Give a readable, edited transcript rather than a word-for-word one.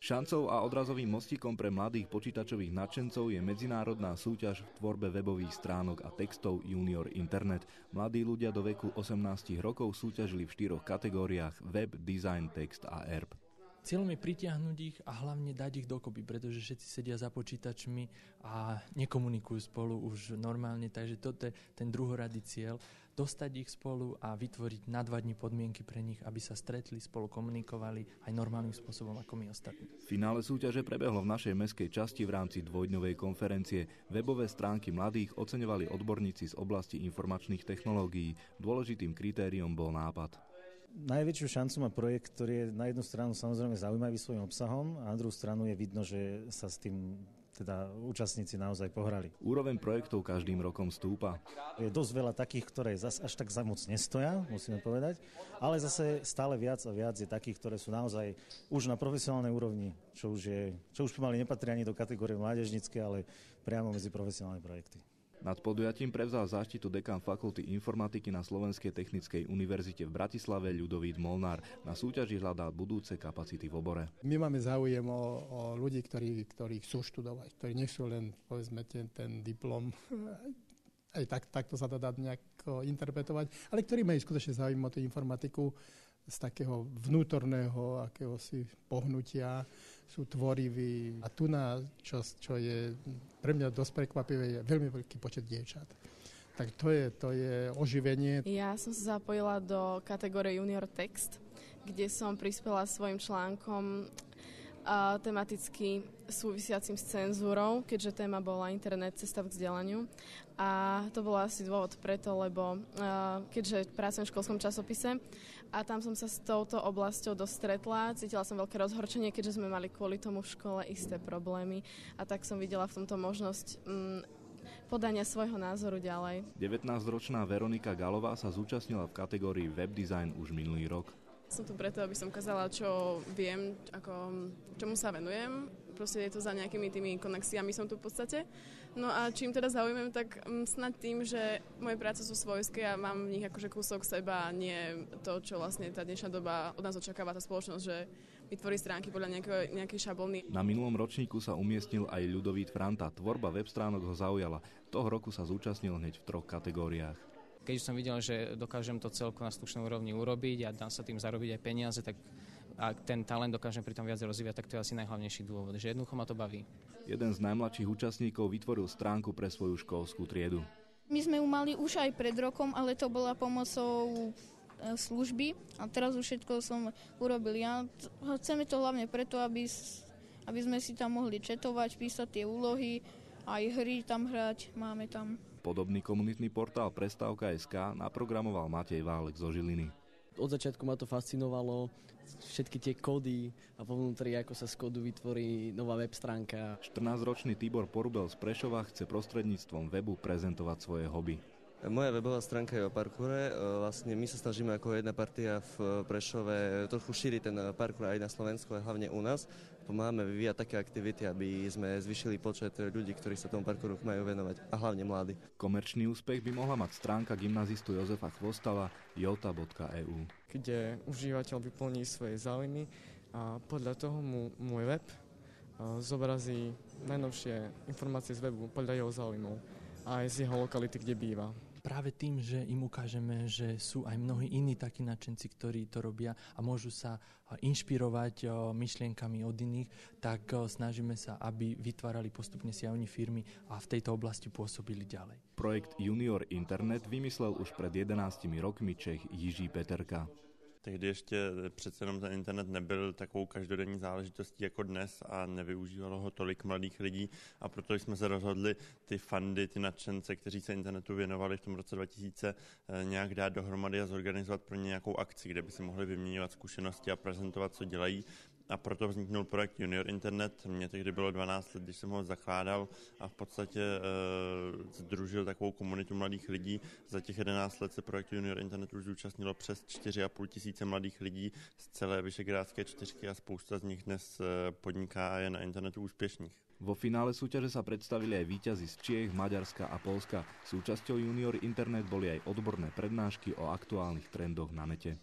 Šancou a odrazovým mostíkom pre mladých počítačových nadšencov je medzinárodná súťaž v tvorbe webových stránok a textov Junior Internet. Mladí ľudia do veku 18 rokov súťažili v 4 kategóriách: web, design, text a ERP. Cieľom je pritiahnuť ich a hlavne dať ich dokopy, pretože všetci sedia za počítačmi a nekomunikujú spolu už normálne, takže toto je ten druhoradý cieľ, dostať ich spolu a vytvoriť na 2 dni podmienky pre nich, aby sa stretli, spolu komunikovali aj normálnym spôsobom ako my ostatní. Finále súťaže prebehlo v našej mestskej časti v rámci dvojdňovej konferencie. Webové stránky mladých oceňovali odborníci z oblasti informačných technológií. Dôležitým kritériom bol nápad. Najväčšiu šancu má projekt, ktorý je na jednu stranu samozrejme zaujímavý svojím obsahom a na druhú stranu je vidno, že sa s tým účastníci naozaj pohrali. Úroveň projektov každým rokom stúpa. Je dosť veľa takých, ktoré až tak za moc nestoja, musíme povedať, ale zase stále viac a viac je takých, ktoré sú naozaj už na profesionálnej úrovni, čo už pomaly nepatrí ani do kategórie mládežnícke, ale priamo medzi profesionálne projekty. Nad podujatím prevzal záštitu dekan Fakulty informatiky na Slovenskej technickej univerzite v Bratislave Ľudovít Molnár. Na súťaži hľadá budúce kapacity v obore. My máme záujem o ľudí, ktorí chcú študovať, ktorí nechcú len, povedzme, ten diplom, aj takto sa to dá nejako interpretovať, ale ktorí majú skutočne záujem o tú informatiku z takého vnútorného akéhosi pohnutia, sú tvoriví. A tu čo je pre mňa dosť prekvapivé, je veľmi veľký počet dievčat. Tak to je oživenie. Ja som sa zapojila do kategórie Junior Text, kde som prispela svojim článkom tematicky súvisiacím s cenzúrou, keďže téma bola internet, cesta k vzdelaniu. A to bol asi dôvod preto, lebo keďže pracujem v školskom časopise a tam som sa s touto oblasťou dostretla, cítila som veľké rozhorčenie, keďže sme mali kvôli tomu v škole isté problémy a tak som videla v tomto možnosť podania svojho názoru ďalej. 19-ročná Veronika Galová sa zúčastnila v kategórii web design už minulý rok. Som tu preto, aby som ukázala, čo viem, čomu sa venujem. Proste je to za nejakými tými konexiami som tu v podstate. No a čím teda zaujímam, tak snad tým, že moje práce sú svojské a mám v nich akože kúsok seba a nie to, čo vlastne tá dnešná doba od nás očakáva tá spoločnosť, že vytvorí stránky podľa nejakej šablóny. Na minulom ročníku sa umiestnil aj Ľudovít Franta. Tvorba web stránok ho zaujala. Toho roku sa zúčastnil hneď v 3 kategóriách. Keď som videl, že dokážem to celko na slušnej úrovni urobiť a dám sa tým zarobiť aj peniaze, tak a ten talent dokážem pri tom viac rozvíjať, tak to je asi najhlavnejší dôvod, že jednoducho ma to baví. Jeden z najmladších účastníkov vytvoril stránku pre svoju školskú triedu. My sme ju mali už aj pred rokom, ale to bola pomocou služby a teraz už všetko som urobil ja. Chceme to hlavne preto, aby sme si tam mohli četovať, písať tie úlohy, aj hry tam hrať, máme tam. Podobný komunitný portál Prestávka.sk naprogramoval Matej Válek zo Žiliny. Od začiatku ma to fascinovalo, všetky tie kódy a povnútri, ako sa z kódu vytvorí nová web stránka. 14-ročný Tibor Porubel z Prešova chce prostredníctvom webu prezentovať svoje hobby. Moja webová stránka je o parkoure. Vlastne my sa snažíme ako jedna partia v Prešove trochu šíriť ten parkour aj na Slovensku, a hlavne u nás. Pomáhame vyvíjať také aktivity, aby sme zvýšili počet ľudí, ktorí sa tomu parkouru majú venovať, a hlavne mladí. Komerčný úspech by mohla mať stránka gymnazistu Jozefa Chvostala jota.eu, kde užívateľ vyplní svoje záujmy a podľa toho môj web zobrazí najnovšie informácie z webu podľa jeho záujmov a aj z jeho lokality, kde býva. Práve tým, že im ukážeme, že sú aj mnohí iní takí nadšenci, ktorí to robia a môžu sa inšpirovať myšlienkami od iných, tak snažíme sa, aby vytvárali postupne si aj oni firmy a v tejto oblasti pôsobili ďalej. Projekt Junior Internet vymyslel už pred 11 rokmi Čech Jiří Peterka. Tehdy ještě přece jenom ten internet nebyl takovou každodenní záležitostí jako dnes a nevyužívalo ho tolik mladých lidí, a proto jsme se rozhodli ty fandy, ty nadšence, kteří se internetu věnovali v tom roce 2000, nějak dát dohromady a zorganizovat pro ně nějakou akci, kde by si mohli vyměňovat zkušenosti a prezentovat, co dělají. A proto vzniknul projekt Junior Internet. Mně tehdy bylo 12 let, když jsem ho zakládal, a v podstatě sdružil takovou komunitu mladých lidí. Za těch 11 let se projektu Junior Internet už zúčastnilo přes 4,5 tisíce mladých lidí z celé Vyšegrádské čtyřky a spousta z nich dnes podniká a je na internetu úspěšných. Vo finále súťaže sa predstavili aj víťazi z Čiech, Maďarska a Poľska. Súčasťou Junior Internet boli aj odborné prednášky o aktuálnych trendoch na nete.